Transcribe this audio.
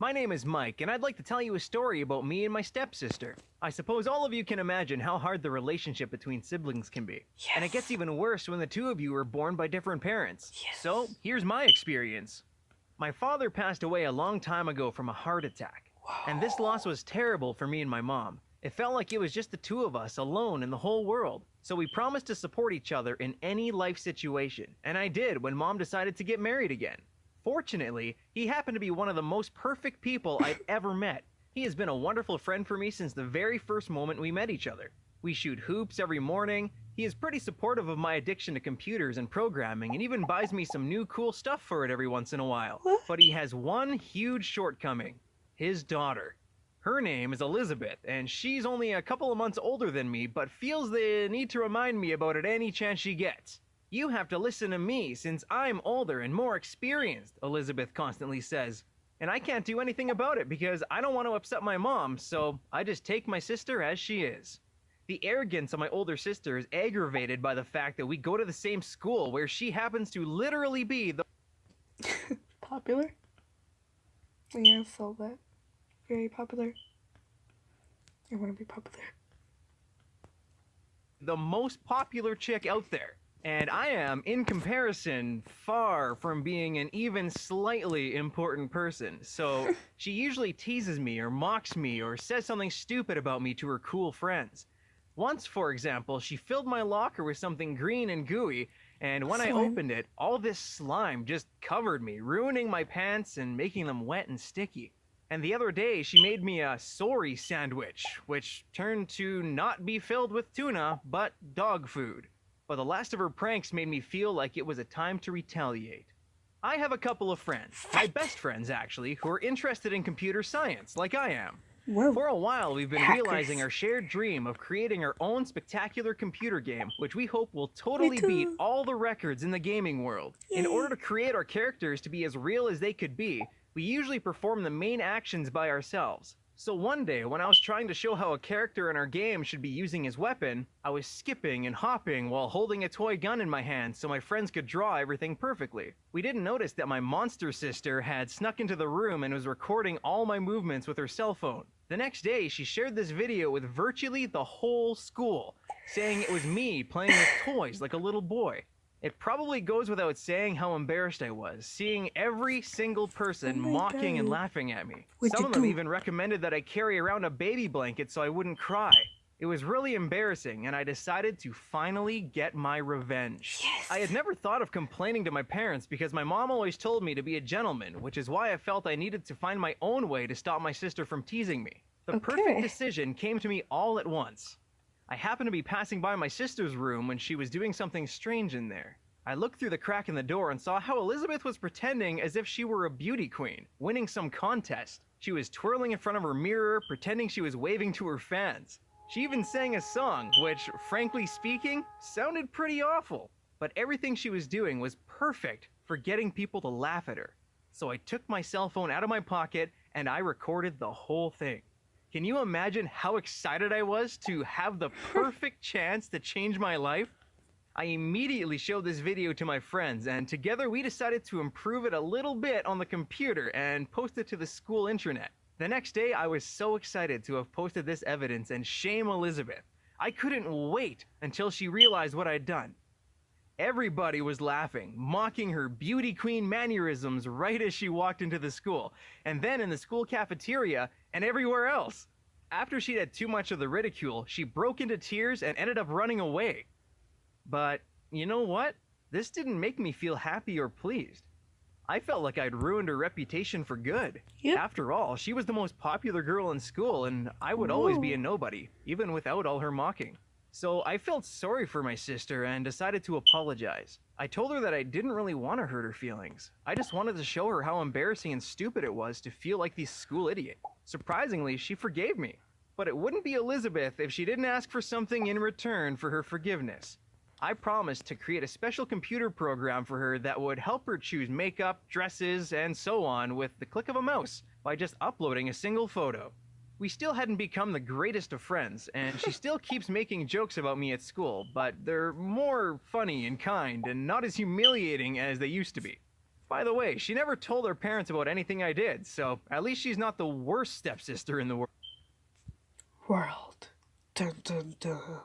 My name is Mike, and I'd like to tell you a story about me and my stepsister. I suppose all of you can imagine how hard the relationship between siblings can be. Yes. And it gets even worse when the two of you are born by different parents. Yes. So, here's my experience. My father passed away a long time ago from a heart attack. Wow. And this loss was terrible for me and my mom. It felt like it was just the two of us alone in the whole world. So we promised to support each other in any life situation. And I did when Mom decided to get married again. Fortunately, he happened to be one of the most perfect people I've ever met. He has been a wonderful friend for me since the very first moment we met each other. We shoot hoops every morning. He is pretty supportive of my addiction to computers and programming and even buys me some new cool stuff for it every once in a while. What? But he has one huge shortcoming. His daughter. Her name is Elizabeth, and she's only a couple of months older than me, but feels the need to remind me about it any chance she gets. You have to listen to me since I'm older and more experienced, Elizabeth constantly says. And I can't do anything about it because I don't want to upset my mom, so I just take my sister as she is. The arrogance of my older sister is aggravated by the fact that we go to the same school where she happens to literally be the Popular? Yeah, I saw that. Very popular. I want to be popular. most popular chick out there. And I am, in comparison, far from being an even slightly important person. So she usually teases me or mocks me or says something stupid about me to her cool friends. Once, for example, she filled my locker with something green and gooey, and when I Slime. opened it, all this slime just covered me, ruining my pants and making them wet and sticky. And the other day, she made me a sorry sandwich, which turned to not be filled with tuna, but dog food. But the last of her pranks made me feel like it was a time to retaliate. I have a couple of friends, my best friends actually, who are interested in computer science, like I am. Whoa. For a while, we've been Hackers. realizing our shared dream of creating our own spectacular computer game, which we hope will totally too. beat all the records in the gaming world. In Yay. order to create our characters to be as real as they could be, we usually perform the main actions by ourselves. So one day, when I was trying to show how a character in our game should be using his weapon, I was skipping and hopping while holding a toy gun in my hand so my friends could draw everything perfectly. We didn't notice that my monster sister had snuck into the room and was recording all my movements with her cell phone. The next day, she shared this video with virtually the whole school, saying it was me playing with toys like a little boy. It probably goes without saying how embarrassed I was, seeing every single person Oh my mocking and God. laughing at me. What'd Some you of them do? even recommended that I carry around a baby blanket so I wouldn't cry. It was really embarrassing, and I decided to finally get my revenge. Yes. I had never thought of complaining to my parents because my mom always told me to be a gentleman, which is why I felt I needed to find my own way to stop my sister from teasing me. The perfect Okay. decision came to me all at once. I happened to be passing by my sister's room when she was doing something strange in there. I looked through the crack in the door and saw how Elizabeth was pretending as if she were a beauty queen, winning some contest. She was twirling in front of her mirror, pretending she was waving to her fans. She even sang a song, which, frankly speaking, sounded pretty awful. But everything she was doing was perfect for getting people to laugh at her. So I took my cell phone out of my pocket and I recorded the whole thing. Can you imagine how excited I was to have the perfect chance to change my life? I immediately showed this video to my friends, and together we decided to improve it a little bit on the computer and post it to the school intranet. The next day, I was so excited to have posted this evidence and shame Elizabeth. I couldn't wait until she realized what I'd done. Everybody was laughing, mocking her beauty queen mannerisms right as she walked into the school, and then in the school cafeteria and everywhere else. After she'd had too much of the ridicule, she broke into tears and ended up running away. But you know what? This didn't make me feel happy or pleased. I felt like I'd ruined her reputation for good. Yep. After all, she was the most popular girl in school, and I would always be a Whoa. nobody, even without all her mocking. So I felt sorry for my sister and decided to apologize. I told her that I didn't really want to hurt her feelings. I just wanted to show her how embarrassing and stupid it was to feel like the school idiot. Surprisingly, she forgave me. But it wouldn't be Elizabeth if she didn't ask for something in return for her forgiveness. I promised to create a special computer program for her that would help her choose makeup, dresses, and so on with the click of a mouse by just uploading a single photo. We still hadn't become the greatest of friends, and she still keeps making jokes about me at school, but they're more funny and kind and not as humiliating as they used to be. By the way, she never told her parents about anything I did, so at least she's not the worst stepsister in the world. World. Dun dun dun.